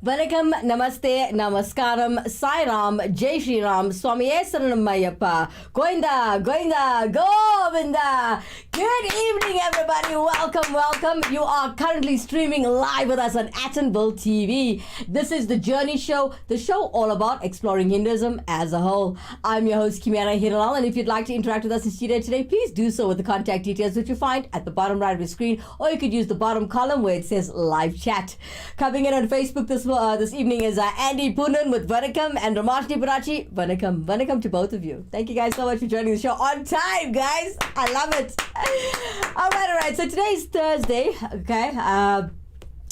Vanakkam, Namaste, Namaskaram, Sai Ram, Jai Shri Ram, Swamiye Saranam Goinda, Goinda, Govinda. Good evening, everybody. Welcome. You are currently streaming live with us on Attenville TV. This is the Journey Show, the show all about exploring Hinduism as a whole. I'm your host, Kimera, Heeralal, and if you'd like to interact with us in studio today, please do so with the contact details which you find at the bottom right of your screen, or you could use the bottom column where it says live chat. Coming in on Facebook this evening is Andy Poonen with Vanakkam and Ramashni Parachi. Vanakkam to both of you. Thank you guys so much for joining the show on time, guys. I love it. All right. So today is Thursday. Okay.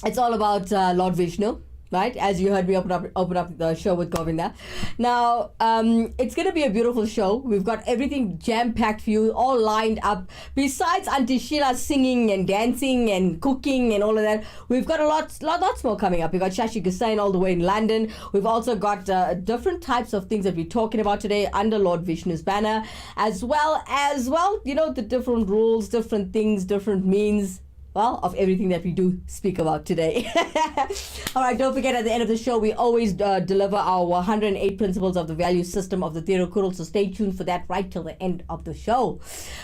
It's all about Lord Vishnu. Right, as you heard me open up the show with Govinda. Now, it's going to be a beautiful show. We've got everything jam-packed for you, all lined up. Besides Auntie Sheila singing and dancing and cooking and all of that, we've got lots more coming up. We've got Shashi Gusain all the way in London. We've also got different types of things that we're talking about today under Lord Vishnu's banner, as well, the different rules, different things, different means, of everything that we do speak about today. All right, don't forget, at the end of the show, we always deliver our 108 principles of the value system of the Heeralal, so stay tuned for that right till the end of the show.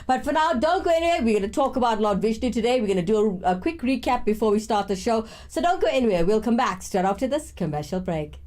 But for now, don't go anywhere. We're going to talk about Lord Vishnu today. We're going to do a quick recap before we start the show, so don't go anywhere. We'll come back straight after this commercial break.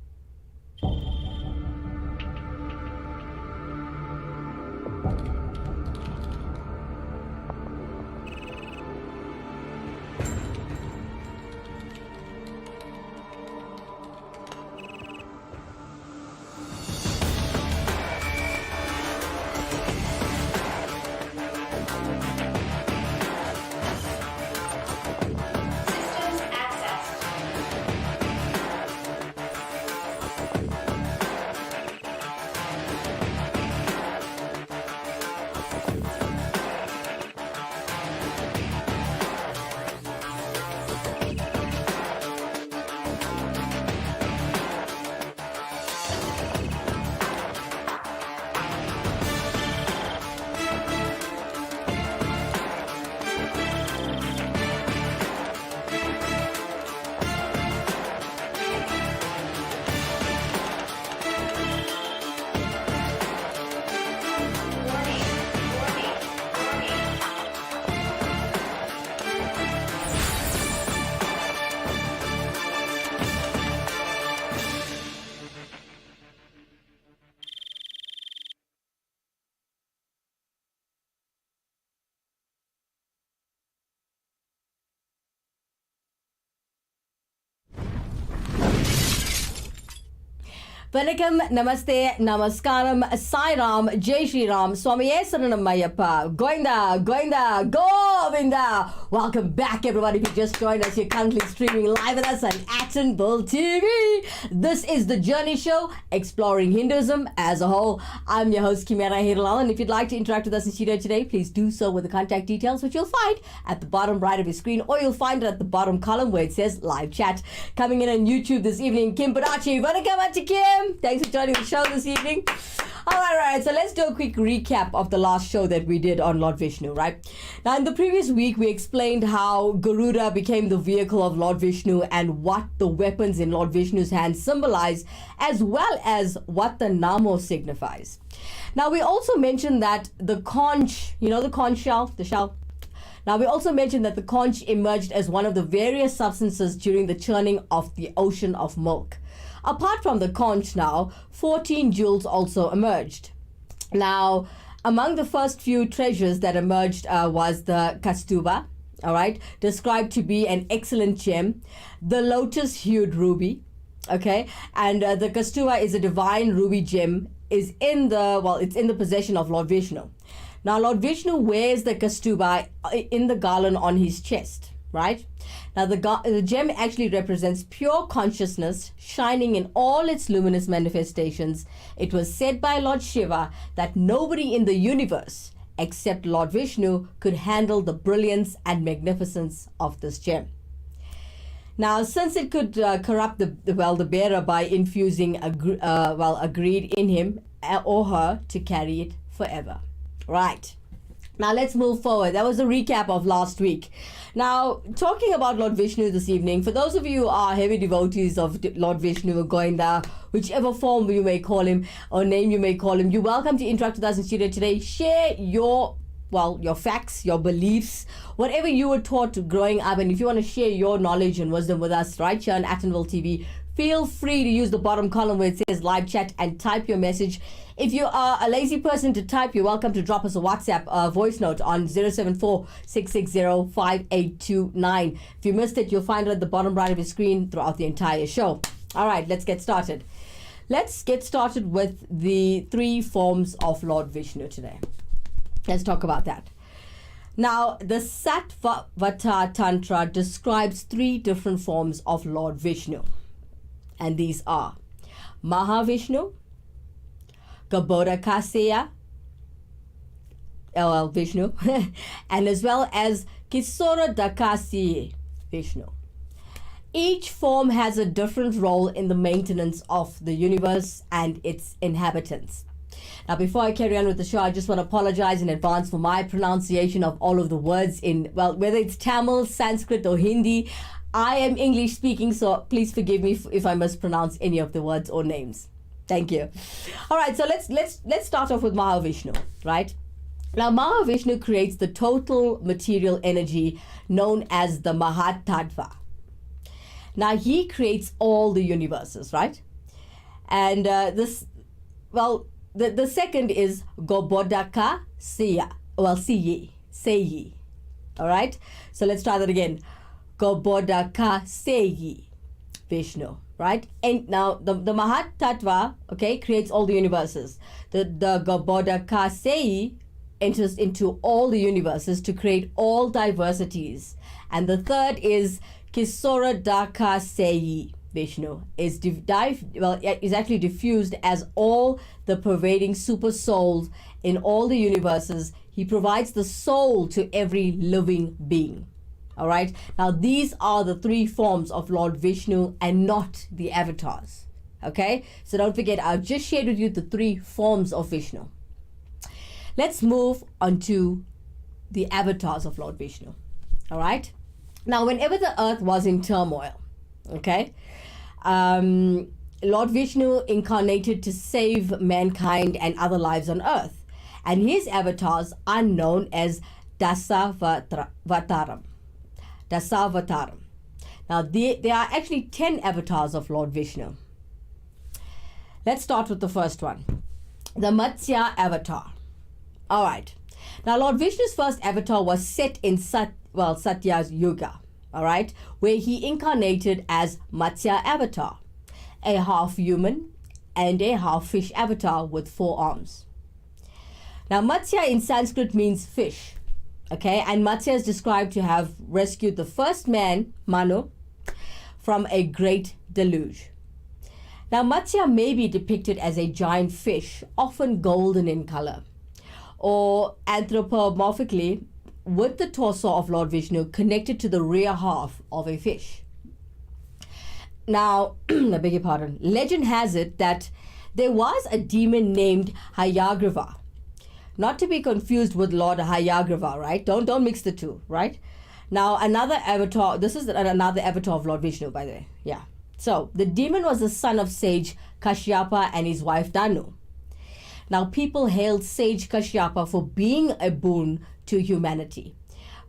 Vanakkam, Namaste, Namaskaram, Sai Ram, Jai Shri Ram, Swamiye Saranam Goinda, Govinda. Welcome back, everybody. If you just joined us, you're currently streaming live with us on Attenville TV. This is the Journey Show, exploring Hinduism as a whole. I'm your host, Kimera Heeralal, and if you'd like to interact with us in studio today, please do so with the contact details, which you'll find at the bottom right of your screen, or you'll find it at the bottom column where it says live chat. Coming in on YouTube this evening, Kim Parachi. Vanakkam, Auntie Kim. Thanks for joining the show this evening. All right. So let's do a quick recap of the last show that we did on Lord Vishnu, right? Now, in the previous week, we explained how Garuda became the vehicle of Lord Vishnu and what the weapons in Lord Vishnu's hands symbolize, as well as what the Namo signifies. Now, we also mentioned that the conch, the conch shell, the shell. Now, we also mentioned that the conch emerged as one of the various substances during the churning of the ocean of milk. Apart from the conch now, 14 jewels also emerged. Now, among the first few treasures that emerged was the kastuba, all right, described to be an excellent gem, the lotus-hued ruby, okay, and the kastuba is a divine ruby gem, it's in the possession of Lord Vishnu. Now, Lord Vishnu wears the kastuba in the garland on his chest, right? Now, the gem actually represents pure consciousness shining in all its luminous manifestations. It was said by Lord Shiva that nobody in the universe except Lord Vishnu could handle the brilliance and magnificence of this gem. Now, since it could corrupt the bearer by infusing agreed in him or her to carry it forever. Right. Now let's move forward. That was a recap of last week. Now, talking about Lord Vishnu this evening, for those of you who are heavy devotees of Lord Vishnu or Goinda, whichever form you may call him or name you may call him, you're welcome to interact with us in studio today. Share your facts, your beliefs, whatever you were taught growing up. And if you want to share your knowledge and wisdom with us right here on Attenville TV, feel free to use the bottom column where it says live chat and type your message. If you are a lazy person to type, you're welcome to drop us a WhatsApp voice note on 074-660-5829. If you missed it, you'll find it at the bottom right of your screen throughout the entire show. All right, let's get started. Let's get started with the 3 forms of Lord Vishnu today. Let's talk about that. Now, the Sattva Tantra describes 3 different forms of Lord Vishnu. And these are Mahavishnu, Gabodakaseya, LL Vishnu, and as well as Kisoradakasi Vishnu. Each form has a different role in the maintenance of the universe and its inhabitants. Now, before I carry on with the show, I just want to apologize in advance for my pronunciation of all of the words in, well, whether it's Tamil, Sanskrit, or Hindi. I am English speaking, so please forgive me if I mispronounce any of the words or names. Thank you. All right, so let's start off with Mahavishnu, right? Now, Mahavishnu creates the total material energy known as the Mahatattva. Now, he creates all the universes, right? And the second is Gobodaka Siya. Well, Seyi. All right? So let's try that again. Gobodaka Seyi Vishnu, right? And now the Mahat Tattva, okay, creates all the universes. The Gobodaka Seyi enters into all the universes to create all diversities. And the third is Kisoradaka Seyi Vishnu is actually diffused as all the pervading super souls in all the universes. He provides the soul to every living being. All right. Now, these are the 3 forms of Lord Vishnu and not the avatars. Okay. So don't forget, I've just shared with you the 3 forms of Vishnu. Let's move on to the avatars of Lord Vishnu. All right. Now, whenever the earth was in turmoil, okay, Lord Vishnu incarnated to save mankind and other lives on earth. And his avatars are known as Dasavataram. Now, there are actually 10 avatars of Lord Vishnu. Let's start with the first one, the Matsya avatar. All right. Now, Lord Vishnu's first avatar was set in Satya's Yuga, all right, where he incarnated as Matsya avatar, a half human and a half fish avatar with 4 arms. Now, Matsya in Sanskrit means fish. Okay, and Matsya is described to have rescued the first man, Manu, from a great deluge. Now, Matsya may be depicted as a giant fish, often golden in color, or anthropomorphically with the torso of Lord Vishnu connected to the rear half of a fish. Now, I beg your pardon, legend has it that there was a demon named Hayagriva. Not to be confused with Lord Hayagrava, right? Don't mix the two, right? Now, another avatar, this is another avatar of Lord Vishnu, by the way. Yeah. So, the demon was the son of sage Kashyapa and his wife Danu. Now, people hailed sage Kashyapa for being a boon to humanity.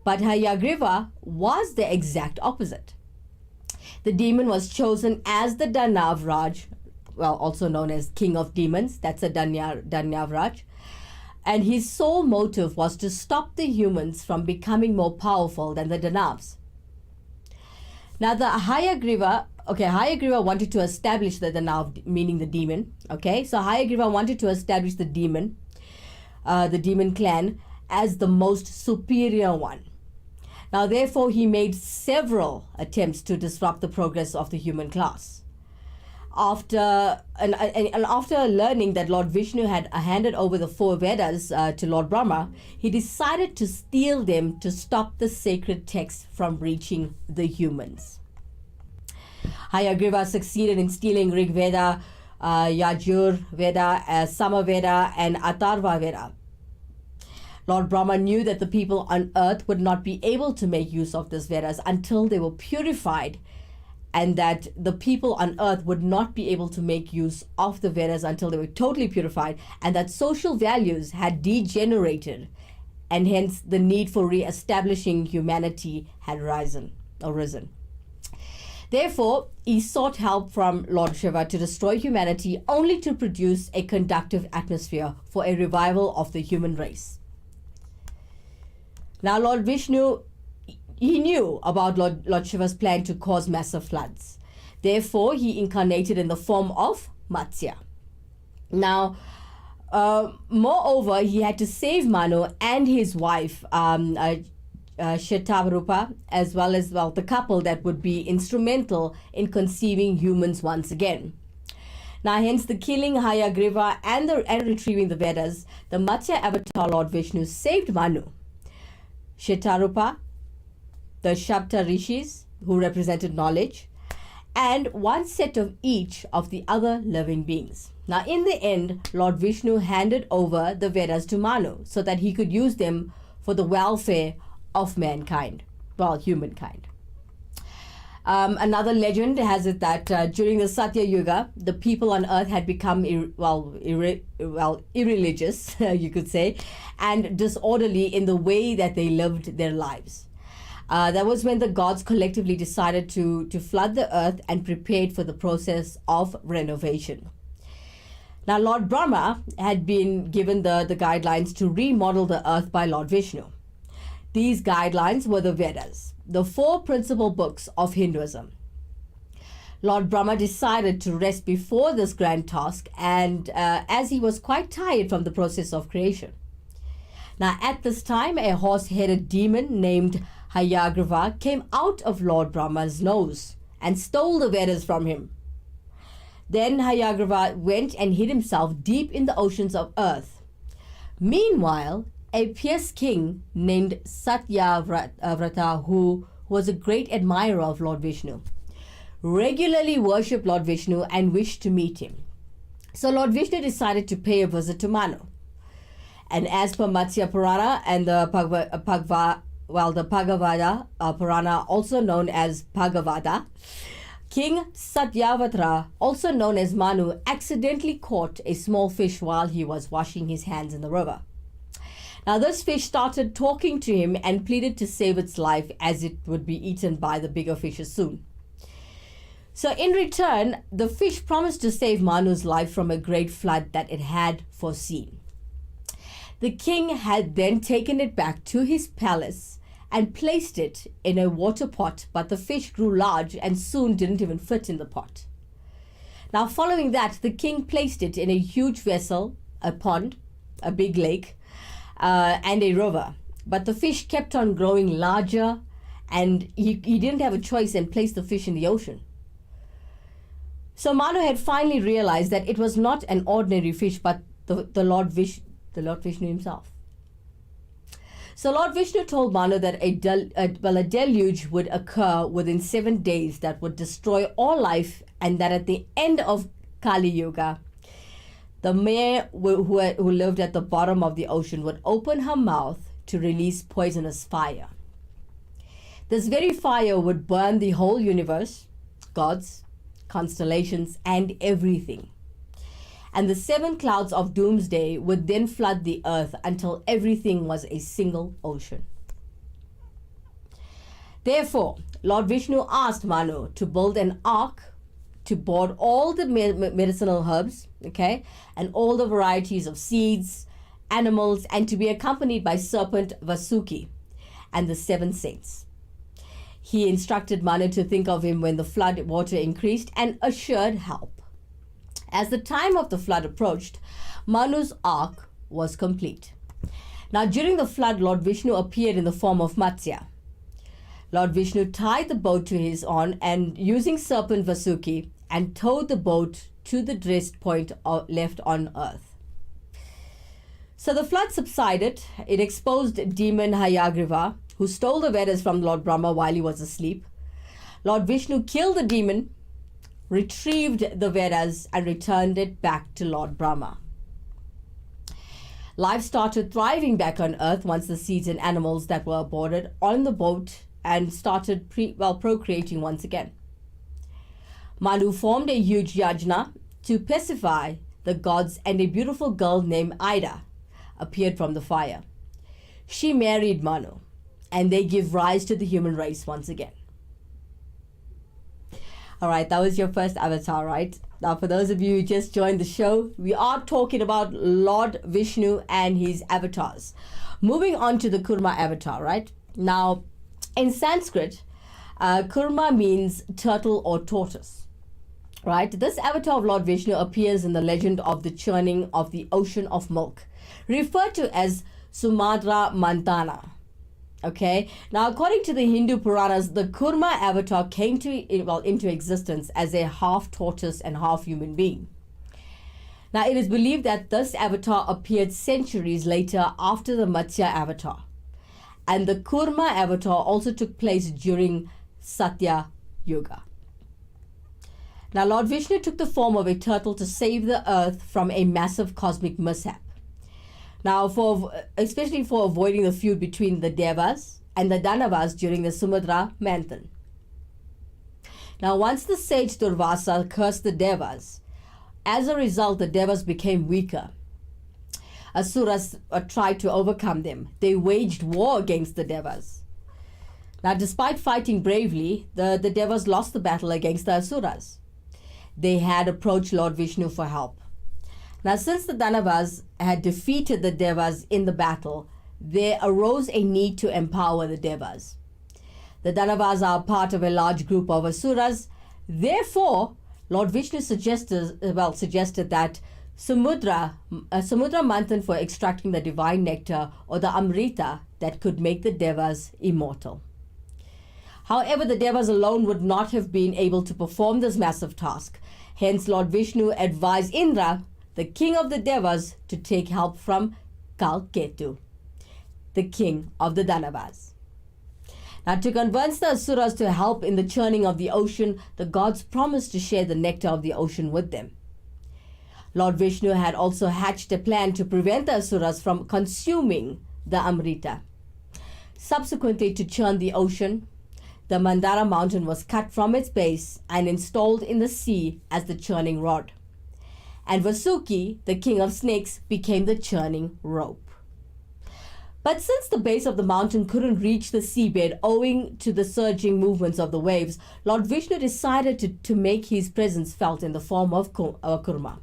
But Hayagriva was the exact opposite. The demon was chosen as the Danav Raj, well, also known as King of Demons. That's a Danav Raj. And his sole motive was to stop the humans from becoming more powerful than the Danavs. Now, the Hayagriva wanted to establish the Danav, meaning the demon. Okay, so Hayagriva wanted to establish the demon clan, as the most superior one. Now, therefore, he made several attempts to disrupt the progress of the human class. After learning that Lord Vishnu had handed over the 4 Vedas to Lord Brahma, he decided to steal them to stop the sacred texts from reaching the humans. Hayagriva succeeded in stealing Rig Veda, Yajur Veda, Samaveda, and Atharva Veda. Lord Brahma knew that the people on earth would not be able to make use of this Vedas until they were purified, and that the people on earth would not be able to make use of the Vedas until they were totally purified, and that social values had degenerated, and hence the need for re-establishing humanity had arisen. Therefore, he sought help from Lord Shiva to destroy humanity, only to produce a conducive atmosphere for a revival of the human race. Now, Lord Vishnu, he knew about Lord Shiva's plan to cause massive floods. Therefore, he incarnated in the form of Matsya. Now, moreover, he had to save Manu and his wife, Shetavarupa, as well as the couple that would be instrumental in conceiving humans once again. Now, hence the killing Hayagriva and retrieving the Vedas, the Matsya avatar Lord Vishnu saved Manu, Shetarupa, the Shabta Rishis, who represented knowledge, and one set of each of the other living beings. Now, in the end, Lord Vishnu handed over the Vedas to Manu so that he could use them for the welfare of mankind, humankind. Another legend has it that during the Satya Yuga, the people on earth had become irreligious, you could say, and disorderly in the way that they lived their lives. That was when the gods collectively decided to flood the earth and prepared for the process of renovation. Now, Lord Brahma had been given the guidelines to remodel the earth by Lord Vishnu. These guidelines were the Vedas, the 4 principal books of Hinduism. Lord Brahma decided to rest before this grand task, and as he was quite tired from the process of creation. Now, at this time, a horse-headed demon named Hayagriva came out of Lord Brahma's nose and stole the Vedas from him. Then Hayagriva went and hid himself deep in the oceans of earth. Meanwhile, a pious king named Satyavrata, who was a great admirer of Lord Vishnu, regularly worshipped Lord Vishnu and wished to meet him. So Lord Vishnu decided to pay a visit to Manu. And as per Matsya Purana and the Bhagavata Purana, also known as Bhagavata, King Satyavatra, also known as Manu, accidentally caught a small fish while he was washing his hands in the river. Now, this fish started talking to him and pleaded to save its life, as it would be eaten by the bigger fishes soon. So in return, the fish promised to save Manu's life from a great flood that it had foreseen. The king had then taken it back to his palace and placed it in a water pot, but the fish grew large and soon didn't even fit in the pot. Now, following that, the king placed it in a huge vessel, a pond, a big lake, and a river. But the fish kept on growing larger, and he didn't have a choice and placed the fish in the ocean. So Manu had finally realized that it was not an ordinary fish, but the Lord Vishnu himself. So Lord Vishnu told Manu that a deluge would occur within 7 days that would destroy all life, and that at the end of Kali Yuga, the mare who lived at the bottom of the ocean would open her mouth to release poisonous fire. This very fire would burn the whole universe, gods, constellations, and everything. And the 7 clouds of doomsday would then flood the earth until everything was a single ocean. Therefore, Lord Vishnu asked Manu to build an ark to board all the medicinal herbs, and all the varieties of seeds, animals, and to be accompanied by serpent Vasuki and the 7 saints. He instructed Manu to think of him when the flood water increased and assured help. As the time of the flood approached, Manu's ark was complete. Now, during the flood, Lord Vishnu appeared in the form of Matsya. Lord Vishnu tied the boat to his own and using serpent Vasuki and towed the boat to the rest point left on earth. So the flood subsided. It exposed demon Hayagriva, who stole the Vedas from Lord Brahma while he was asleep. Lord Vishnu killed the demon, retrieved the Vedas, and returned it back to Lord Brahma. Life started thriving back on Earth once the seeds and animals that were aborted on the boat and started procreating once again. Manu formed a huge yajna to pacify the gods, and a beautiful girl named Ida appeared from the fire. She married Manu, and they give rise to the human race once again. All right, that was your first avatar, right? Now, for those of you who just joined the show, we are talking about Lord Vishnu and his avatars. Moving on to the Kurma avatar, right? Now, in Sanskrit, Kurma means turtle or tortoise, right? This avatar of Lord Vishnu appears in the legend of the churning of the ocean of milk, referred to as Sumadra Mantana. Okay, now according to the Hindu Puranas, the Kurma avatar came into existence as a half tortoise and half human being. Now it is believed that this avatar appeared centuries later after the Matsya avatar, and the Kurma avatar also took place during Satya Yuga. Now Lord Vishnu took the form of a turtle to save the earth from a massive cosmic mishap. Now, especially for avoiding the feud between the Devas and the Danavas during the Sumudra Manthan. Now, once the sage Durvasa cursed the Devas, as a result, the Devas became weaker. Asuras tried to overcome them. They waged war against the Devas. Now, despite fighting bravely, the Devas lost the battle against the Asuras. They had approached Lord Vishnu for help. Now, since the Danavas had defeated the Devas in the battle, there arose a need to empower the Devas. The Danavas are part of a large group of Asuras. Therefore, Lord Vishnu suggested that Samudra Manthan for extracting the divine nectar or the Amrita that could make the Devas immortal. However, the Devas alone would not have been able to perform this massive task. Hence, Lord Vishnu advised Indra, the king of the Devas, to take help from Kalketu, the king of the Danavas. Now, to convince the Asuras to help in the churning of the ocean, the gods promised to share the nectar of the ocean with them. Lord Vishnu had also hatched a plan to prevent the Asuras from consuming the Amrita. Subsequently, to churn the ocean, the Mandara mountain was cut from its base and installed in the sea as the churning rod. And Vasuki, the king of snakes, became the churning rope. But since the base of the mountain couldn't reach the seabed owing to the surging movements of the waves, Lord Vishnu decided to make his presence felt in the form of Kurma.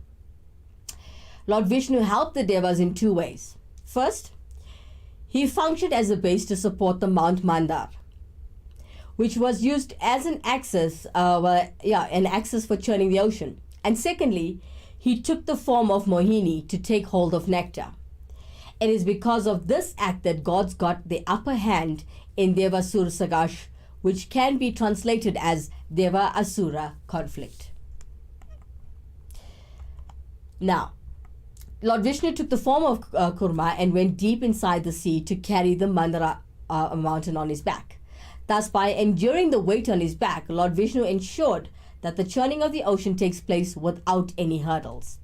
Lord Vishnu helped the Devas in two ways. First, he functioned as a base to support the Mount Mandar, which was used as an axis for churning the ocean. And secondly, he took the form of Mohini to take hold of nectar. It is because of this act that gods got the upper hand in Devasur Sagash, which can be translated as Deva-Asura conflict. Now, Lord Vishnu took the form of Kurma and went deep inside the sea to carry the Mandara mountain on his back. Thus, by enduring the weight on his back, Lord Vishnu ensured that the churning of the ocean takes place without any hurdles.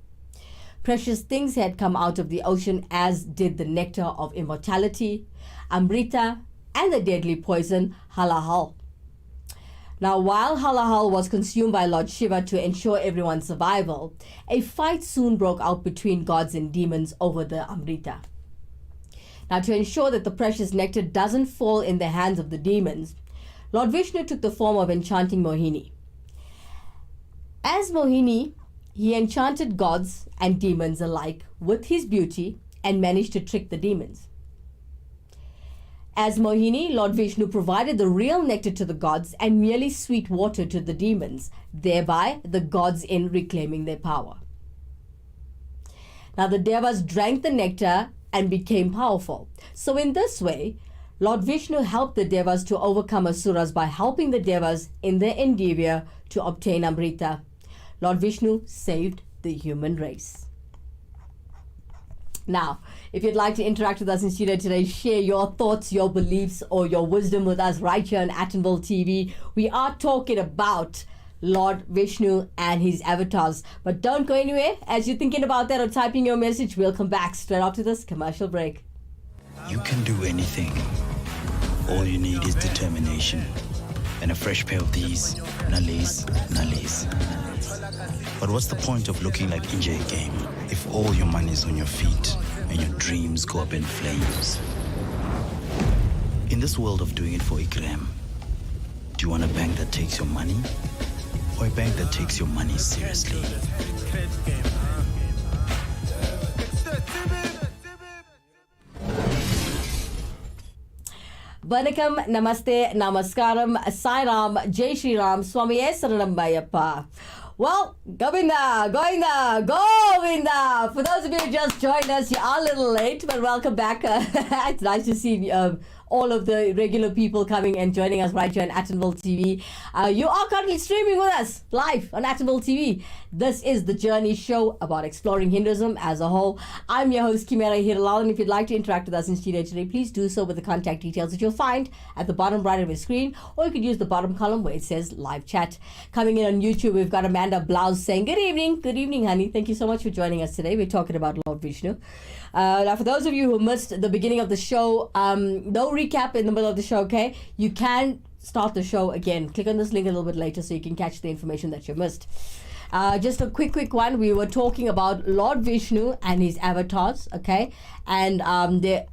Precious things had come out of the ocean, as did the nectar of immortality, Amrita, and the deadly poison, Halahal. Now, while Halahal was consumed by Lord Shiva to ensure everyone's survival, a fight soon broke out between gods and demons over the Amrita. Now, to ensure that the precious nectar doesn't fall in the hands of the demons, Lord Vishnu took the form of enchanting Mohini. As Mohini, he enchanted gods and demons alike with his beauty and managed to trick the demons. As Mohini, Lord Vishnu provided the real nectar to the gods and merely sweet water to the demons, thereby the gods in reclaiming their power. Now the Devas drank the nectar and became powerful. So in this way, Lord Vishnu helped the Devas to overcome Asuras by helping the Devas in their endeavor to obtain Amrita. Lord Vishnu saved the human race. Now, if you'd like to interact with us in studio today, share your thoughts, your beliefs, or your wisdom with us right here on Attenville TV. We are talking about Lord Vishnu and his avatars. But don't go anywhere. As you're thinking about that or typing your message, we'll come back straight after this commercial break. You can do anything. All you need is determination. And a fresh pair of these, nallies. But what's the point of looking like Injay game if all your money is on your feet and your dreams go up in flames? In this world of doing it for Ikram, do you want a bank that takes your money or a bank that takes your money seriously? Vanakkam, Namaste, Namaskaram, Sai Ram, Jai Shri Ram, Swamiye Saranam Ayappa. Well, Govinda. For those of you who just joined us, you are a little late, but welcome back. It's nice to see all of the regular people coming and joining us right here on Atonville TV. You are currently streaming with us live on Atonville TV. This is the Journey Show about exploring Hinduism as a whole. I'm your host, Kimera Heeralal, and if you'd like to interact with us in studio today, please do so with the contact details that you'll find at the bottom right of your screen, or you could use the bottom column where it says live chat. Coming in on YouTube, we've got Amanda Blouse saying, Good evening, honey. Thank you so much for joining us today. We're talking about Lord Vishnu. Now, for those of you who missed the beginning of the show, no recap in the middle of the show, okay? You can start the show again. Click on this link a little bit later so you can catch the information that you missed. Just a quick one. We were talking about Lord Vishnu and his avatars, okay? And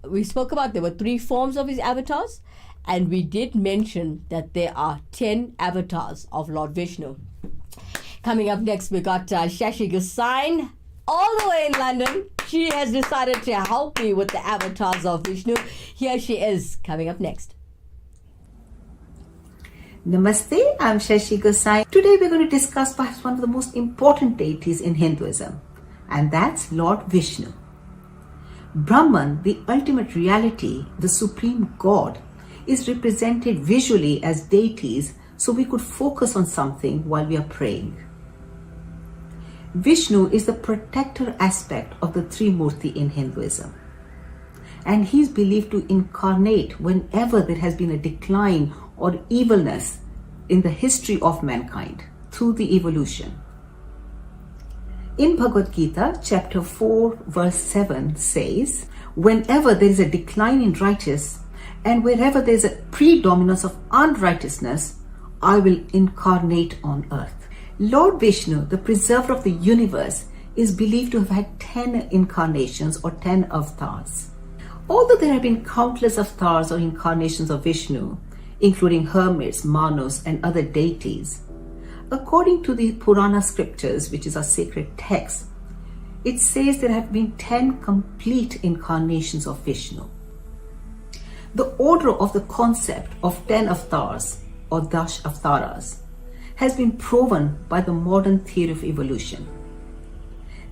we spoke about there were 3 forms of his avatars, and we did mention that there are 10 avatars of Lord Vishnu. Coming up next, we got Shashi Gusain, all the way in London. She has decided to help me with the avatars of Vishnu. Here she is, coming up next. Namaste, I'm Shashi Gusain. Today we're going to discuss perhaps one of the most important deities in Hinduism, and that's Lord Vishnu. Brahman, the ultimate reality, the supreme God, is represented visually as deities so we could focus on something while we are praying. Vishnu is the protector aspect of the Trimurti in Hinduism, and he is believed to incarnate whenever there has been a decline or evilness in the history of mankind through the evolution. In Bhagavad Gita, chapter 4, verse 7 says, whenever there is a decline in righteous and wherever there is a predominance of unrighteousness, I will incarnate on earth. Lord Vishnu, the preserver of the universe, is believed to have had 10 incarnations or 10 avatars. Although there have been countless avatars or incarnations of Vishnu, including hermits, manus, and other deities, according to the Purana scriptures, which is our sacred text, it says there have been 10 complete incarnations of Vishnu. The order of the concept of 10 avatars or Dash Avtaras has been proven by the modern theory of evolution.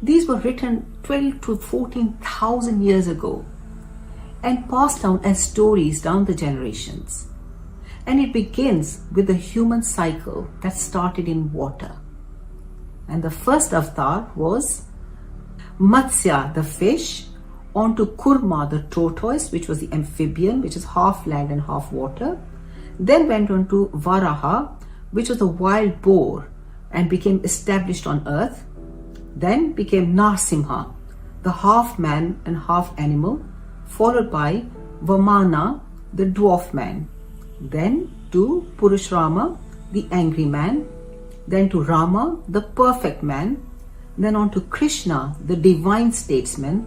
These were written 12 to 14,000 years ago and passed down as stories down the generations. And it begins with the human cycle that started in water. And the first avatar was Matsya, the fish, onto Kurma, the tortoise, which was the amphibian, which is half land and half water. Then went on to Varaha, which was a wild boar and became established on earth. Then became Narsimha, the half man and half animal, followed by Vamana, the dwarf man. Then to Purushrama, the angry man. Then to Rama, the perfect man. Then on to Krishna, the divine statesman,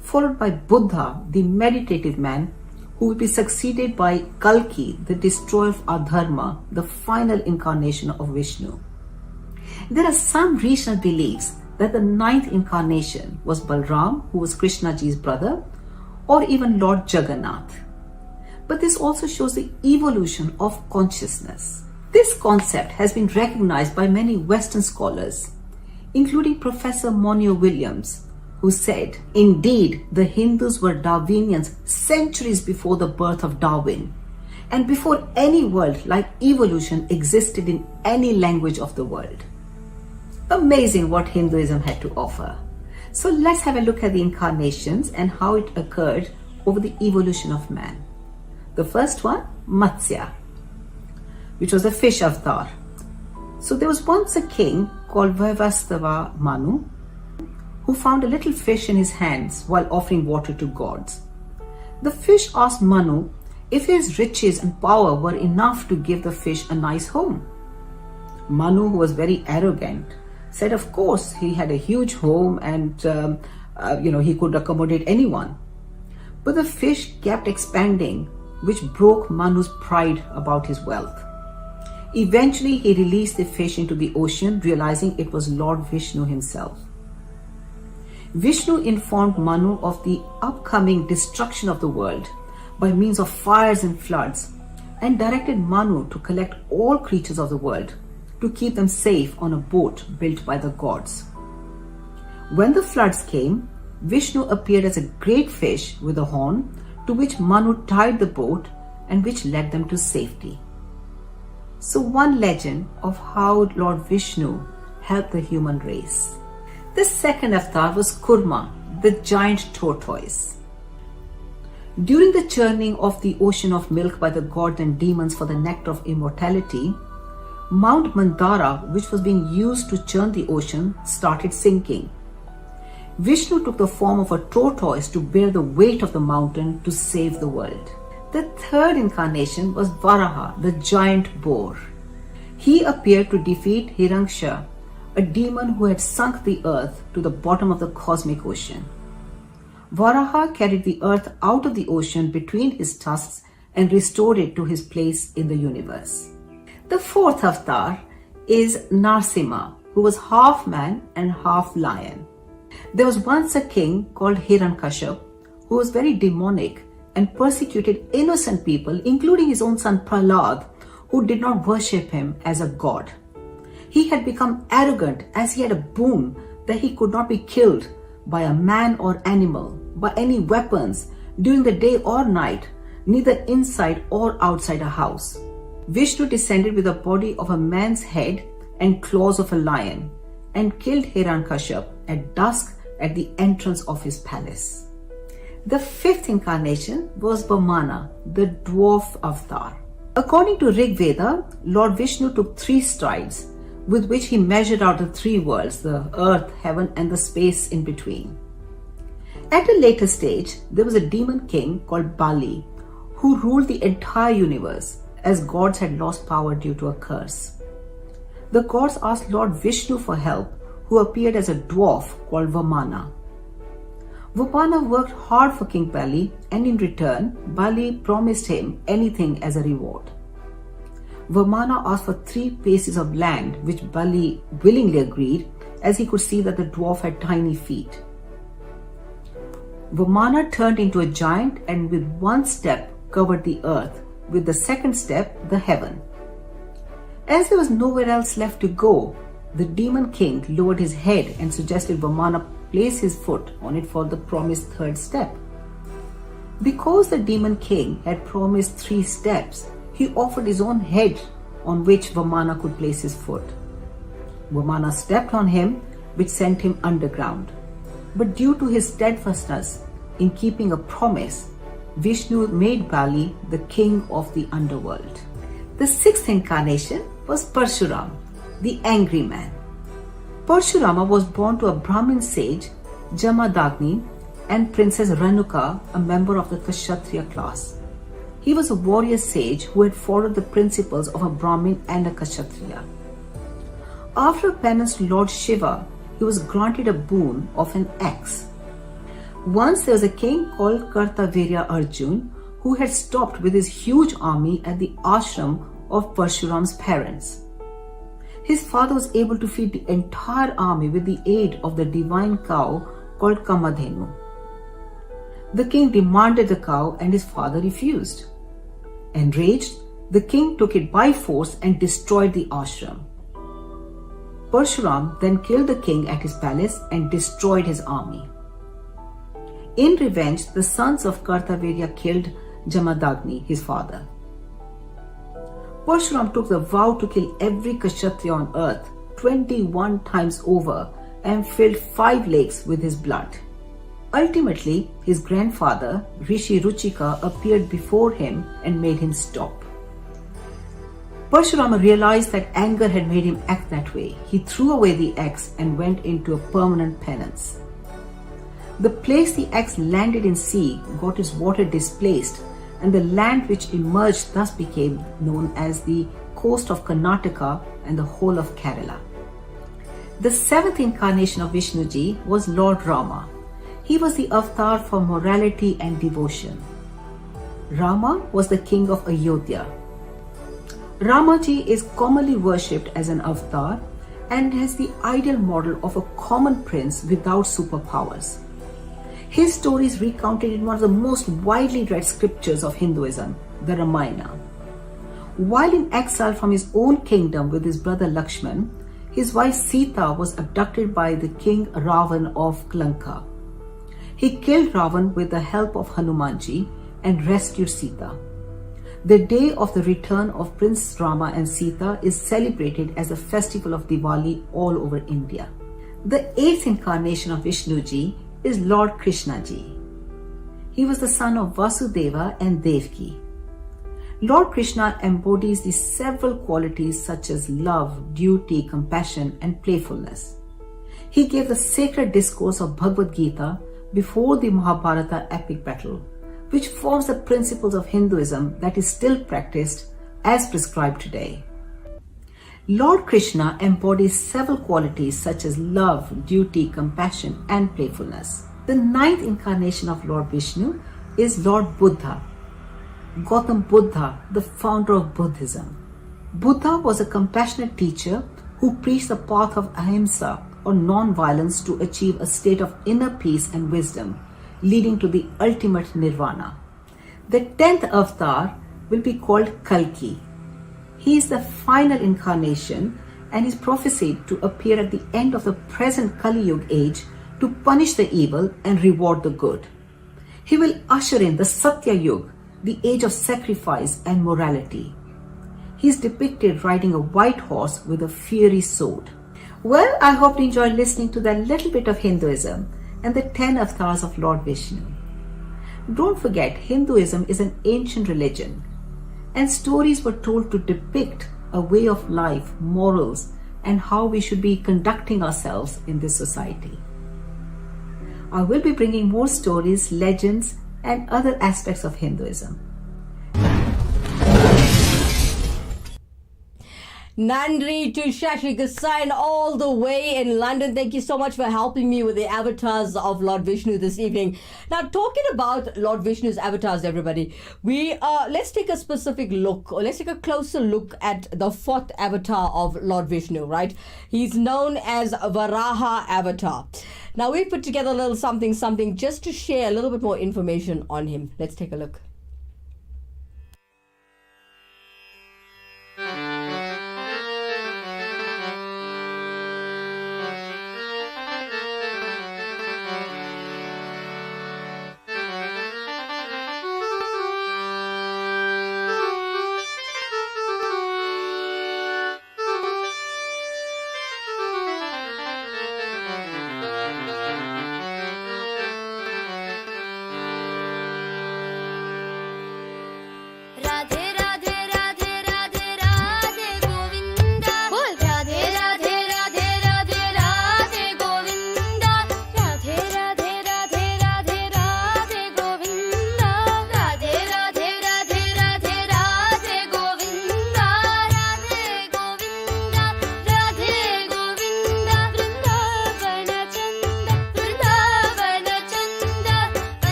followed by Buddha, the meditative man, who will be succeeded by Kalki, the destroyer of Adharma, the final incarnation of Vishnu. There are some regional beliefs that the 9th incarnation was Balram, who was Krishnaji's brother, or even Lord Jagannath. But this also shows the evolution of consciousness. This concept has been recognized by many Western scholars, including Professor Monio Williams, who said, indeed, the Hindus were Darwinians centuries before the birth of Darwin, and before any word like evolution existed in any language of the world. Amazing what Hinduism had to offer. So let's have a look at the incarnations and how it occurred over the evolution of man. The first one, Matsya, which was a fish avatar. So there was once a king called Vaivastava Manu who found a little fish in his hands while offering water to gods. The fish asked Manu if his riches and power were enough to give the fish a nice home. Manu, who was very arrogant, said of course he had a huge home and he could accommodate anyone. But the fish kept expanding, which broke Manu's pride about his wealth. Eventually he released the fish into the ocean, realizing it was Lord Vishnu himself. Vishnu informed Manu of the upcoming destruction of the world by means of fires and floods, and directed Manu to collect all creatures of the world to keep them safe on a boat built by the gods. When the floods came, Vishnu appeared as a great fish with a horn, to which Manu tied the boat and which led them to safety. So one legend of how Lord Vishnu helped the human race. The second avatar was Kurma, the giant tortoise. During the churning of the ocean of milk by the gods and demons for the nectar of immortality, Mount Mandara, which was being used to churn the ocean, started sinking. Vishnu took the form of a tortoise to bear the weight of the mountain to save the world. The third incarnation was Varaha, the giant boar. He appeared to defeat Hiranyaksha, a demon who had sunk the earth to the bottom of the cosmic ocean. Varaha carried the earth out of the ocean between his tusks and restored it to his place in the universe. The fourth avatar is Narsimha, who was half man and half lion. There was once a king called Hiranyakashipu who was very demonic and persecuted innocent people, including his own son Prahlad, who did not worship him as a god. He had become arrogant as he had a boon that he could not be killed by a man or animal, by any weapons, during the day or night, neither inside or outside a house. Vishnu descended with the body of a man's head and claws of a lion and killed Hiranyakashipu at dusk at the entrance of his palace. The fifth incarnation was Vamana, the dwarf avatar. According to Rig Veda, Lord Vishnu took 3 strides with which he measured out the 3 worlds, the earth, heaven, and the space in between. At a later stage, there was a demon king called Bali who ruled the entire universe, as gods had lost power due to a curse. The gods asked Lord Vishnu for help, who appeared as a dwarf called Vamana. Vamana worked hard for King Bali, and in return, Bali promised him anything as a reward. Vamana asked for 3 pieces of land, which Bali willingly agreed, as he could see that the dwarf had tiny feet. Vamana turned into a giant and with 1 step covered the earth, with the 2nd step the heaven. As there was nowhere else left to go, the demon king lowered his head and suggested Vamana place his foot on it for the promised 3rd step. Because the demon king had promised 3 steps, he offered his own head on which Vamana could place his foot. Vamana stepped on him, which sent him underground. But due to his steadfastness in keeping a promise, Vishnu made Bali the king of the underworld. The 6th incarnation was Parshuram, the angry man. Parshurama was born to a Brahmin sage, Jamadagni, and Princess Renuka, a member of the Kshatriya class. He was a warrior sage who had followed the principles of a Brahmin and a Kshatriya. After penance to Lord Shiva, he was granted a boon of an axe. Once there was a king called Kartavirya Arjun who had stopped with his huge army at the ashram of Parshuram's parents. His father was able to feed the entire army with the aid of the divine cow called Kamadhenu. The king demanded the cow and his father refused. Enraged, the king took it by force and destroyed the ashram. Parshuram then killed the king at his palace and destroyed his army. In revenge, the sons of Kartavirya killed Jamadagni, his father. Parshuram took the vow to kill every Kshatriya on earth 21 times over and filled 5 lakes with his blood. Ultimately, his grandfather, Rishi Ruchika, appeared before him and made him stop. Parshurama realized that anger had made him act that way. He threw away the axe and went into a permanent penance. The place the axe landed in sea got its water displaced, and the land which emerged thus became known as the coast of Karnataka and the whole of Kerala. The seventh incarnation of Vishnuji was Lord Rama. He was the avatar for morality and devotion. Rama was the king of Ayodhya. Ramaji is commonly worshipped as an avatar and as the ideal model of a common prince without superpowers. His story is recounted in one of the most widely read scriptures of Hinduism, the Ramayana. While in exile from his own kingdom with his brother Lakshman, his wife Sita was abducted by the king Ravan of Lanka. He killed Ravan with the help of Hanumanji and rescued Sita. The day of the return of Prince Rama and Sita is celebrated as a festival of Diwali all over India. The eighth incarnation of Vishnuji is Lord Krishnaji. He was the son of Vasudeva and Devaki. Lord Krishna embodies the several qualities such as love, duty, compassion, and playfulness. He gave the sacred discourse of Bhagavad Gita before the Mahabharata epic battle, which forms the principles of Hinduism that is still practiced as prescribed today. Lord Krishna embodies several qualities such as love, duty, compassion, and playfulness. The ninth incarnation of Lord Vishnu is Lord Buddha. Gautam Buddha, the founder of Buddhism. Buddha was a compassionate teacher who preached the path of ahimsa or non-violence to achieve a state of inner peace and wisdom, leading to the ultimate nirvana. The 10th avatar will be called Kalki. He is the final incarnation and is prophesied to appear at the end of the present Kali Yuga age to punish the evil and reward the good. He will usher in the Satya Yuga, the age of sacrifice and morality. He is depicted riding a white horse with a fiery sword. Well, I hope you enjoyed listening to that little bit of Hinduism and the 10 avatars of Lord Vishnu. Don't forget, Hinduism is an ancient religion, and stories were told to depict a way of life, morals, and how we should be conducting ourselves in this society. I will be bringing more stories, legends, and other aspects of Hinduism. Nandri to Shashi Gasain all the way in London. Thank you so much for helping me with the avatars of Lord Vishnu this evening. Now, talking about Lord Vishnu's avatars, everybody, let's take a specific look, or let's take a closer look at the fourth avatar of Lord Vishnu, right? He's known as Varaha avatar. Now, we put together a little something just to share a little bit more information on him. Let's take a look.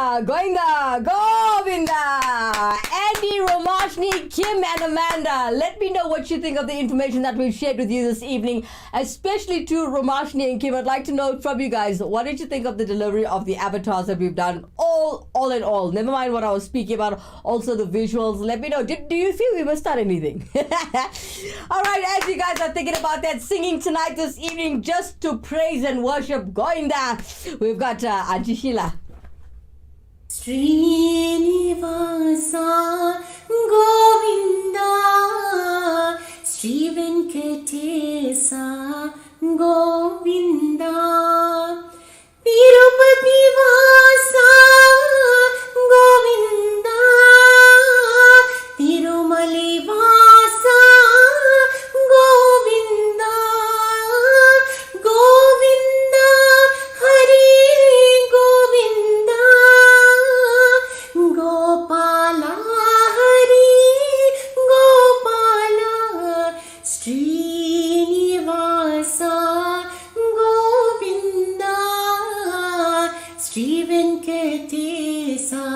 Goinda, Govinda, Andy, Romashni, Kim, and Amanda. Let me know what you think of the information that we've shared with you this evening, especially to Romashni and Kim. I'd like to know from you guys, what did you think of the delivery of the avatars that we've done? All in all. Never mind what I was speaking about, also the visuals. Let me know. Do you feel we missed out anything? All right, as you guys are thinking about that, singing tonight this evening just to praise and worship Goinda, we've got Auntie Sheila. Srinivasa Govinda, Sri Venkatesa Govinda, Tirupati Vasa Govinda, Tirumali Vasa Govinda, Govinda Hari Govinda, Gopala Hari Gopala, Srinivasa Govinda, Sri Venkatesa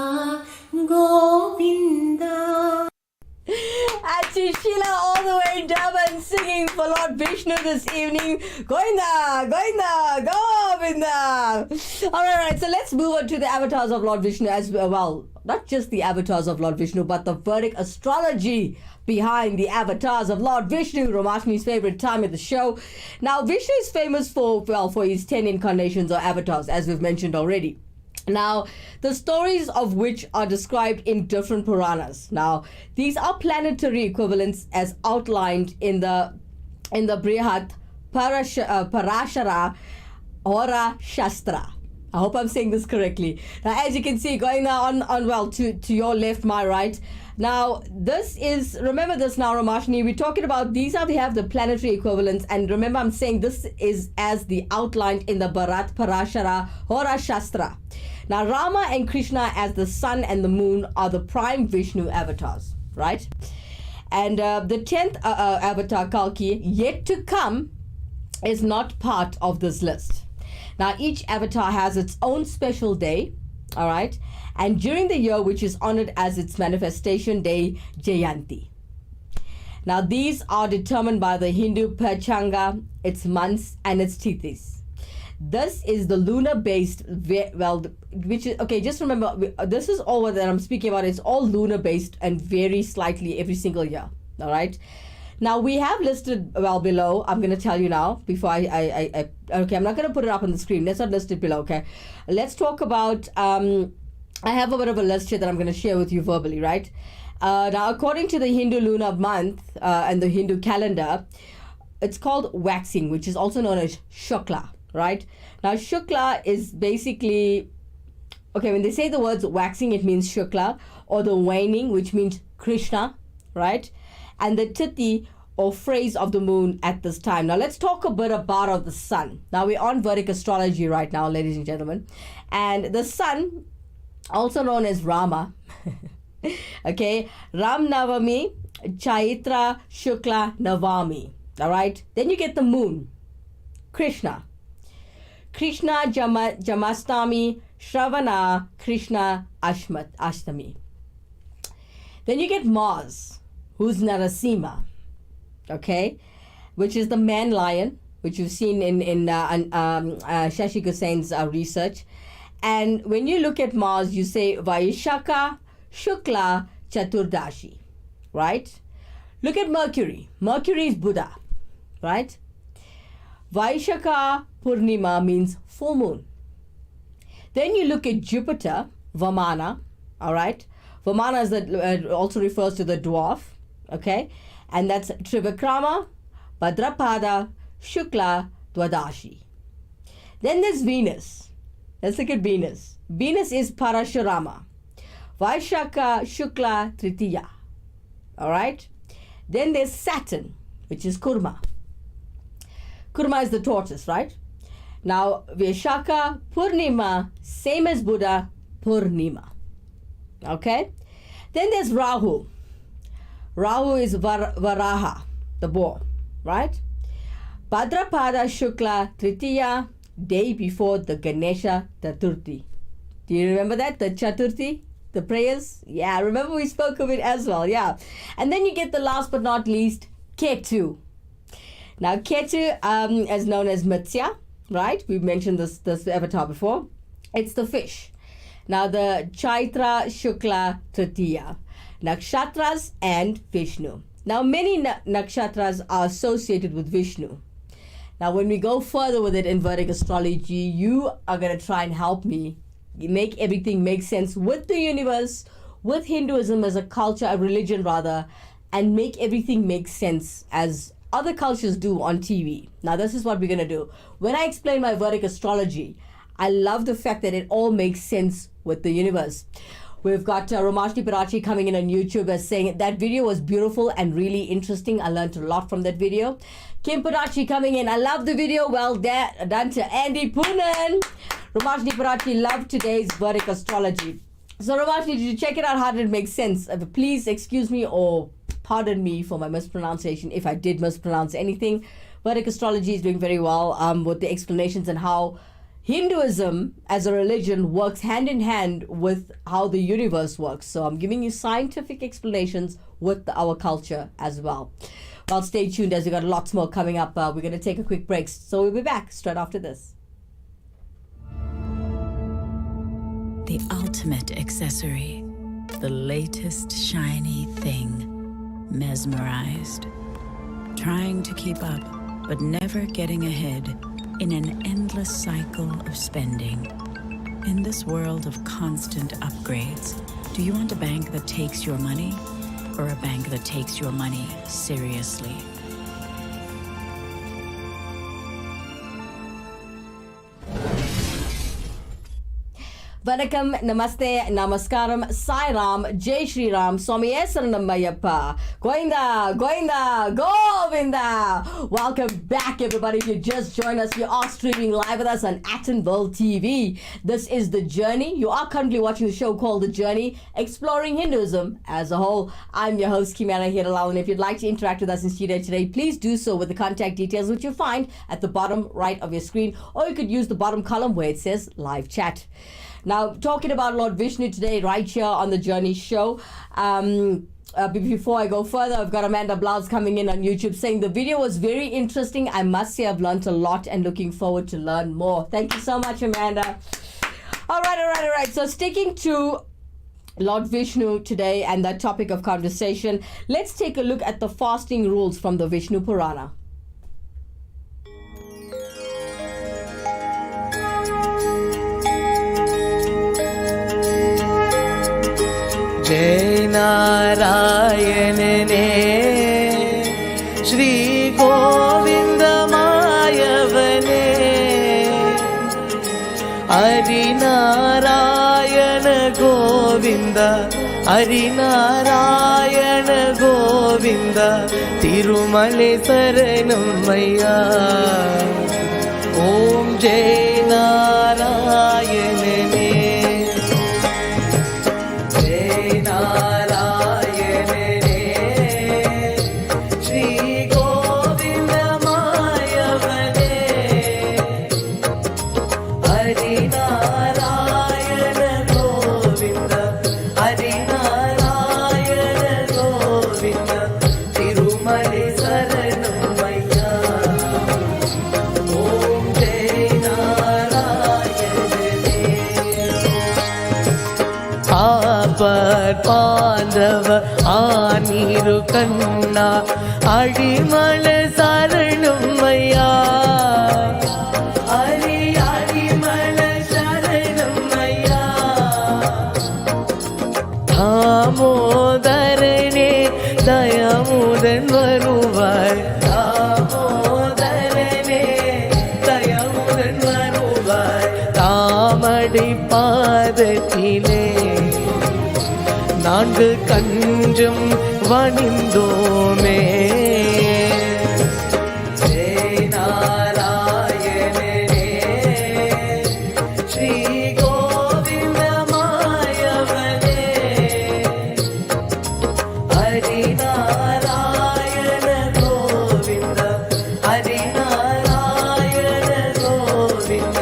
Govinda. Auntie Sheila all the way in Durban singing for Lord Vishnu this evening. Goinda, Goinda, Govinda. All right, so let's move on to the avatars of Lord Vishnu as well. Not just the avatars of Lord Vishnu, but the Vedic astrology behind the avatars of Lord Vishnu, Romashni's favorite time at the show. Now, Vishnu is famous for his 10 incarnations or avatars, as we've mentioned already. Now, the stories of which are described in different Puranas. Now, these are planetary equivalents as outlined in the Brihat Parashara Hora Shastra. I hope I'm saying this correctly. Now, as you can see, going on to your left, my right. Now, this is, remember this now, Ramashni, we're talking about, we have the planetary equivalents, and remember I'm saying this is as the outlined in the Bharat Parashara Hora Shastra. Now, Rama and Krishna as the sun and the moon are the prime Vishnu avatars, right? And the 10th avatar, Kalki, yet to come, is not part of this list. Now, each avatar has its own special day, all right? And during the year, which is honored as its manifestation day, Jayanti. Now, these are determined by the Hindu Panchanga, its months, and its tithis. This is the lunar-based, which is, okay, just remember, this is all that I'm speaking about. It's all lunar-based and varies slightly every single year, all right? Now, we have listed below, I'm going to tell you now, before okay, I'm not going to put it up on the screen. Let's not list it below, okay? Let's talk about, I have a bit of a list here that I'm going to share with you verbally, right? Now, according to the Hindu lunar month and the Hindu calendar, it's called waxing, which is also known as Shukla, right? Now, Shukla is basically, okay, when they say the words waxing, it means Shukla, or the waning, which means Krishna, right? And the tithi or phrase of the moon at this time. Now, let's talk a bit about the sun. Now, we're on Vedic astrology right now, ladies and gentlemen. And the sun, also known as Rama, okay, Ram Navami, Chaitra Shukla Navami, all right? Then you get the moon, Krishna Jamastami, Shravana, Krishna Ashtami. Then you get Mars, who's Narasimha, okay, which is the man lion, which you've seen in Shashi Gusain's research. And when you look at Mars, you say Vaishaka Shukla Chaturdashi, right? Look at Mercury. Mercury is Buddha, right? Vaishaka Purnima means full moon. Then you look at Jupiter, Vamana, all right? Vamana is also refers to the dwarf, okay? And that's Trivikrama, Bhadrapada, Shukla, Dwadashi. Then there's Venus. Let's look at Venus. Venus is Parashurama, Vaishaka, Shukla, Tritiya, all right? Then there's Saturn, which is Kurma. Kurma is the tortoise, right? Now, Vaishaka, Purnima, same as Buddha, Purnima. Okay? Then there's Rahu. Rahu is Varaha, the boar, right? Bhadrapada Shukla Tritiya, day before the Ganesha Chaturthi. Do you remember that? The Chaturthi? The prayers? Yeah, remember we spoke of it as well, yeah. And then you get the last but not least, Ketu. Now, Ketu, as known as Matsya, right? We've mentioned this avatar before. It's the fish. Now, the Chaitra Shukla Tritiya. Nakshatras and Vishnu. Now, many nakshatras are associated with Vishnu. Now, when we go further with it in Vedic astrology, you are going to try and help me make everything make sense with the universe, with Hinduism as a culture, a religion rather, and make everything make sense as other cultures do on TV. Now, this is what we're going to do. When I explain my Vedic astrology, I love the fact that it all makes sense with the universe. We've got Romashni Parachi coming in on YouTube as saying that video was beautiful and really interesting. I learned a lot from that video. Kim Parachi coming in. I love the video. Well done to Andy Poonen. Romashni Parachi loved today's Vedic astrology. So Romashni, did you check it out? How did it make sense? Please excuse me or pardon me for my mispronunciation if I did mispronounce anything. Vedic astrology is doing very well with the explanations and how Hinduism as a religion works hand in hand with how the universe works. So I'm giving you scientific explanations with our culture as well. Well, stay tuned as we got lots more coming up. We're going to take a quick break. So we'll be back straight after this. The ultimate accessory, the latest shiny thing, mesmerized. Trying to keep up, but never getting ahead. In an endless cycle of spending. In this world of constant upgrades, do you want a bank that takes your money or a bank that takes your money seriously? Vanakkam, Namaste, Namaskaram, Sai Ram, Jai Shri Ram, Swamiye Saranam Ayyappa, Goinda, Goinda, Govinda. Welcome back, everybody. If you just joined us, you are streaming live with us on Attenville TV. This is The Journey. You are currently watching the show called The Journey, exploring Hinduism as a whole. I'm your host, Kimera, Heeralal, and if you'd like to interact with us in studio today, please do so with the contact details, which you'll find at the bottom right of your screen, or you could use the bottom column where it says Live Chat. Now, talking about Lord Vishnu today, right here on the Journey Show. Before I go further, I've got Amanda Blouse coming in on YouTube saying the video was very interesting. I must say I've learned a lot and looking forward to learn more. Thank you so much, Amanda. All right. So sticking to Lord Vishnu today and that topic of conversation, let's take a look at the fasting rules from the Vishnu Purana. जय नारायण ने श्री गोविंद मायवने हरि नारायण गोविंद हरि नारायण गोविंद तिरुमले शरणमय्या ओम जय नारायण ने பாண்டவ ஆனீரு கண்ணா அடிமல சரணமையா ஹரி அடிமல சரணமையா தாமோதரனே தயமுடன் வருவாய் தாமோதரனே தயமுடன் வருவாய் தாமடி பாதத்திலே நான்கு கஞ்சும் வணிந்தோமே ஜெய் நாராயணனே ஸ்ரீ கோவிந்த மாயவனே ஹரி நாராயண கோவிந்த ஹரி நாராயண கோவிந்த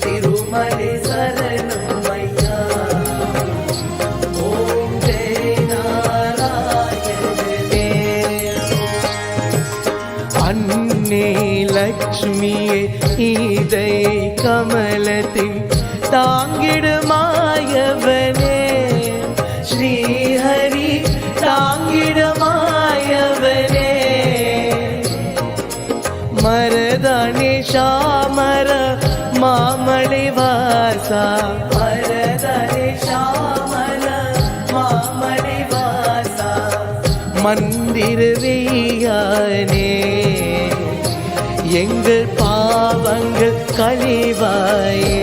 திருமலை சரணமையா லக்ஷ்மியே ஈதை கமலத்தின் தாங்கிடுமாயவனே ஸ்ரீஹரி தாங்கிடுமாயவனே மரதானே ஷாமர மாமலை வாசா மரதானே ஷாமர மாமலை வாசா மந்திர வெய்யானே எங்கள் பாவங்கள் கழிவாயே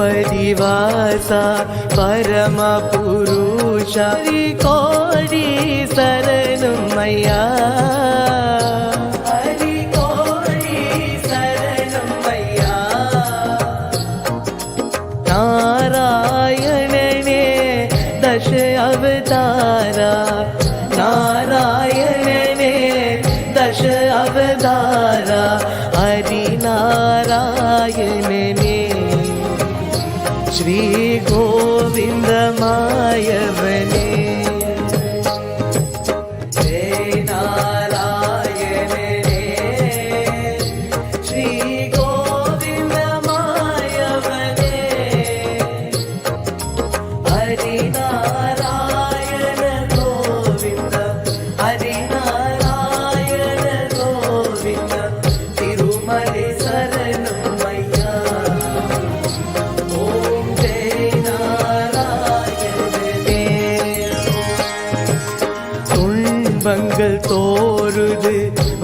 तिरुपतिवासा परम पुरुषा कोडी शरणमय्या हरि कोडी शरणमय्या नारायणने दश अवतारा नारायणने दश अवतारा हरि नारायणने श्री गोविंद मायवने जय नारायण रे श्री गोविंद मायवने हरि नारायण गोविंद हरि नारायण गोविंद तिरुमले शरणमय्या துன்பங்கள் தோறுது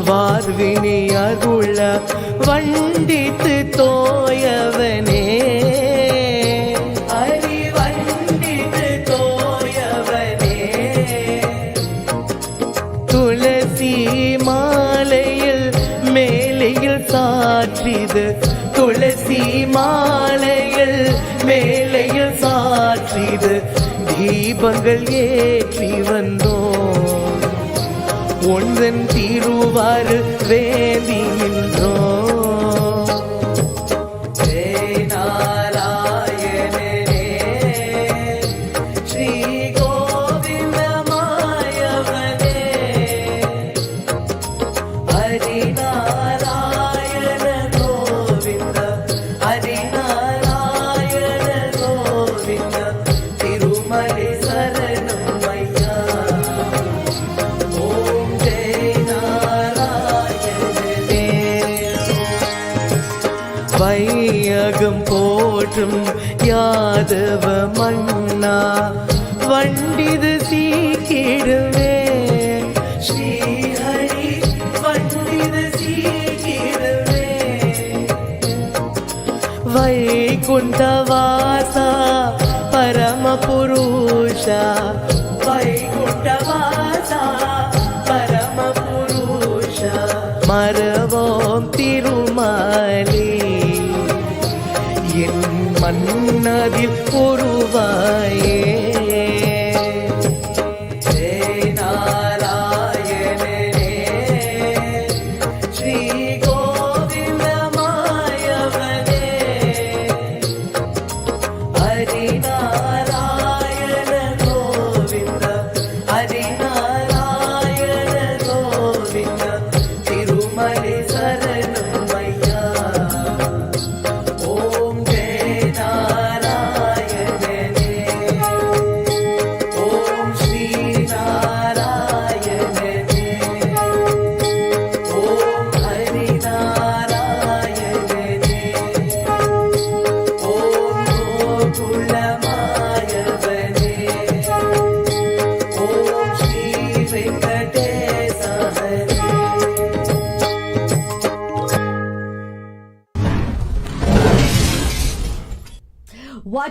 வார்வினி அருள வண்டித்து தோயவனே ஹரி வண்டித்து தோயவனே துளசி மாலையில் மேலையில் சாற்றிது துளசி மாலையில் மேலையில் சாற்றிது தீபங்கள் ஏற்றி வந்தோம் ஒன்றன் திருவாறு வேண்டி நின்றோம் ஜெய நாராயணனே ஸ்ரீ கோவிந்த மாயவனே ஹரி நாராயண கோவிந்த ஹரி நாராயண கோவிந்த திருமலை சரணமய்யா ஓம் ஜெய நாராயணனே வையகம் போற்றும் யாதவ மன்னா வண்டிது சீக்கிடுவே ஸ்ரீஹரி வண்டிது சீக்கிடுவே வைகுண்டவாசா பரம புருஷா வைகுண்டவாசா பரம புருஷா மரவோம் திருமாலே என் மன்னதில் உருவாயே ஜெய நாராயணனே ஸ்ரீ கோவிந்த மாயவனே ஹரி நாராயண கோவிந்த ஹரி நாராயண கோவிந்த திருமலை சரணமய்யா ஓம் ஜெய நாராயணனே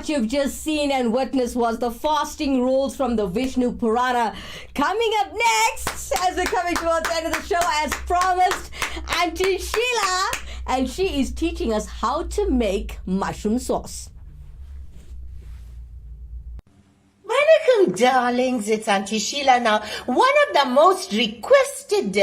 what you've just seen and witnessed was the fasting rules from the Vishnu Purana. Coming up next, as we're coming towards the end of the show, as promised, Auntie Sheila, and she is teaching us how to make mushroom sauce. Welcome, darlings. It's Auntie Sheila. Now, one of the most requested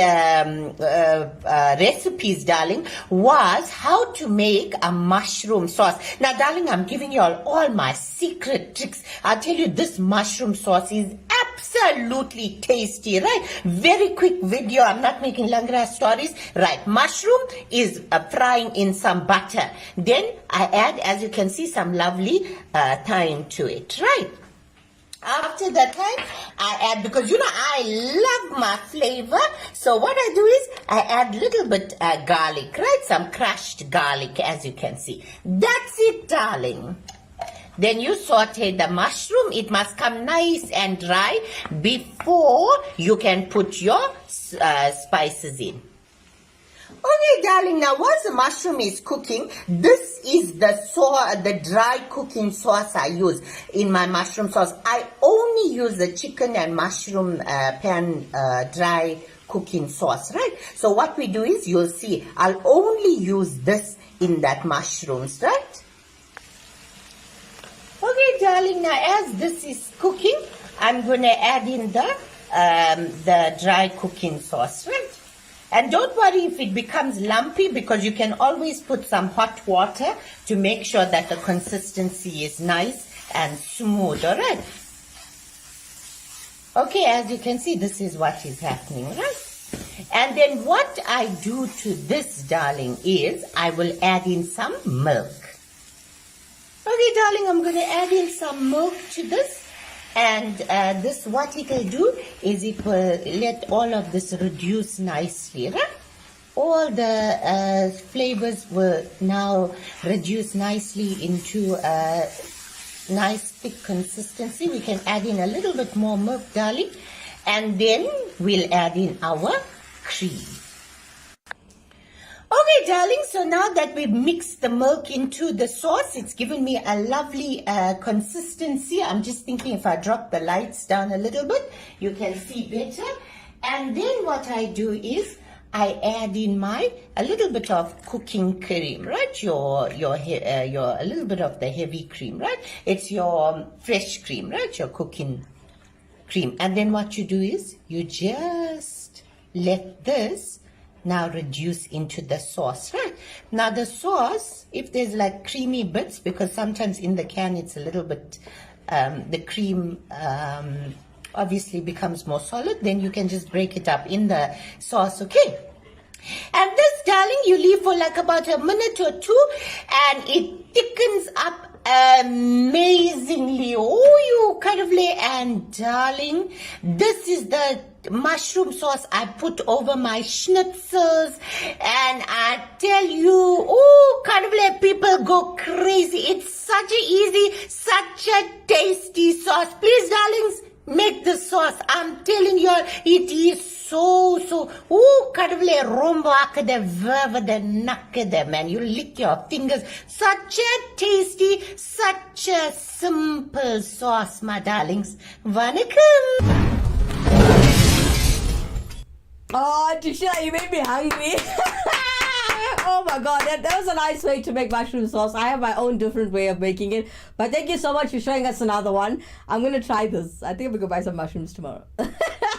recipes, darling, was how to make a mushroom sauce. Now, darling, I'm giving you all my secret tricks. I'll tell you, this mushroom sauce is absolutely tasty, right? Very quick video. I'm not making longer stories. Right, mushroom is frying in some butter. Then I add, as you can see, some lovely thyme to it, right? After that time, I add, because I love my flavor. So what I do is I add little bit garlic, right? Some crushed garlic, as you can see. That's it, darling. Then you saute the mushroom. It must come nice and dry before you can put your spices in. Okay, darling, now once the mushroom is cooking, this is the dry cooking sauce I use in my mushroom sauce. I only use the chicken and mushroom pan dry cooking sauce, right? So what we do is, you'll see, I'll only use this in that mushrooms, right? Okay, darling, now as this is cooking, I'm going to add in the dry cooking sauce, right? And don't worry if it becomes lumpy, because you can always put some hot water to make sure that the consistency is nice and smooth, all right? Okay, as you can see, this is what is happening, right? And then what I do to this, darling, is I will add in some milk. Okay, darling, I'm going to add in some milk to this. And this, what it will do is it will let all of this reduce nicely, right? All the flavors will now reduce nicely into a nice thick consistency. We can add in a little bit more milk, darling. And then we'll add in our cream. Okay, darling, so now that we've mixed the milk into the sauce, it's given me a lovely consistency. I'm just thinking if I drop the lights down a little bit, you can see better. And then what I do is I add in a little bit of cooking cream, right? Your a little bit of the heavy cream, right? It's your fresh cream, right? Your cooking cream. And then what you do is you just let this now reduce into the sauce, right? Now the sauce, if there's like creamy bits, because sometimes in the can it's a little bit, the cream obviously becomes more solid, then you can just break it up in the sauce, okay? And this, darling, you leave for like about a minute or two, and it thickens up amazingly. Oh, you kind of lay, and darling, this is the mushroom sauce I put over my schnitzels, and I tell you, oh, kind of like people go crazy. It's such a easy, such a tasty sauce. Please, darlings, make the sauce. I'm telling you, it is so, ooh, kind of like romba de verve de nakke, man. You lick your fingers. Such a tasty, such a simple sauce, my darlings. Vanakkam. Oh, Tisha, you made me hungry. Oh my god, that was a nice way to make mushroom sauce. I have my own different way of making it. But thank you so much for showing us another one. I'm going to try this. I think I'm going to go buy some mushrooms tomorrow.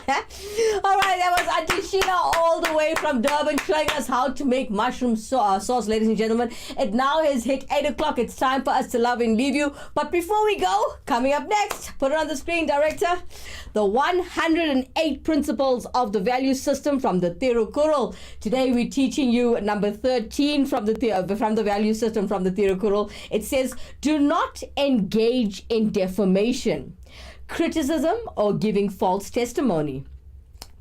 Alright, that was Auntie Sheila all the way from Durban showing us how to make mushroom sauce, ladies and gentlemen. It now has hit 8 o'clock. It's time for us to love and leave you. But before we go, coming up next, put it on the screen, director. The 108 principles of the value system from the Tirukkural. Today we're teaching you number 13 from the value system from the Tirukkural. It says, do not engage in defamation, criticism, or giving false testimony.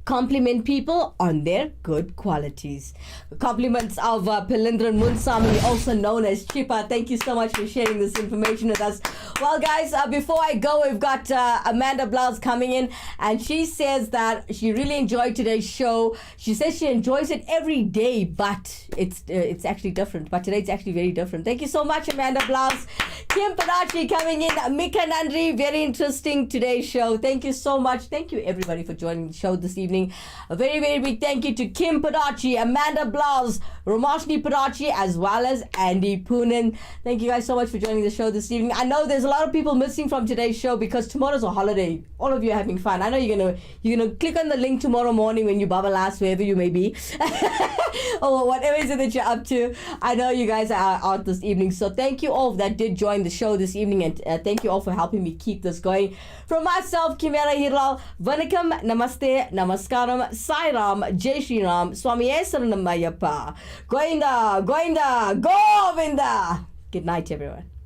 compliment people on their good qualities. Compliments of Pilindran Munsami, also known as Chipa. Thank you so much for sharing this information with us. Well, guys, before I go, we've got Amanda Blouse coming in, and she says that she really enjoyed today's show. She says she enjoys it every day, but it's actually different. But today it's actually very different. Thank you so much, Amanda Blouse. Kim Padachi coming in. Mika Nandri, very interesting today's show. Thank you so much. Thank you, everybody, for joining the show this evening. A very, very big thank you to Kim Padachi, Amanda Blouse, Romashni Padachi, as well as Andy Poonen. Thank you guys so much for joining the show this evening. I know there's a lot of people missing from today's show because tomorrow's a holiday. All of you are having fun. I know you're gonna click on the link tomorrow morning when you baba last, wherever you may be, or whatever it is that you're up to. I know you guys are out this evening, so thank you all that did join the show this evening, and thank you all for helping me keep this going. From myself, Kimera, Heeralal, Vanakkam, Namaste, Namaskaram, Sai Ram, Jai Shri Ram, Swami Saranam Ayyappa, Goinda, Goinda, Govinda. Good night, everyone.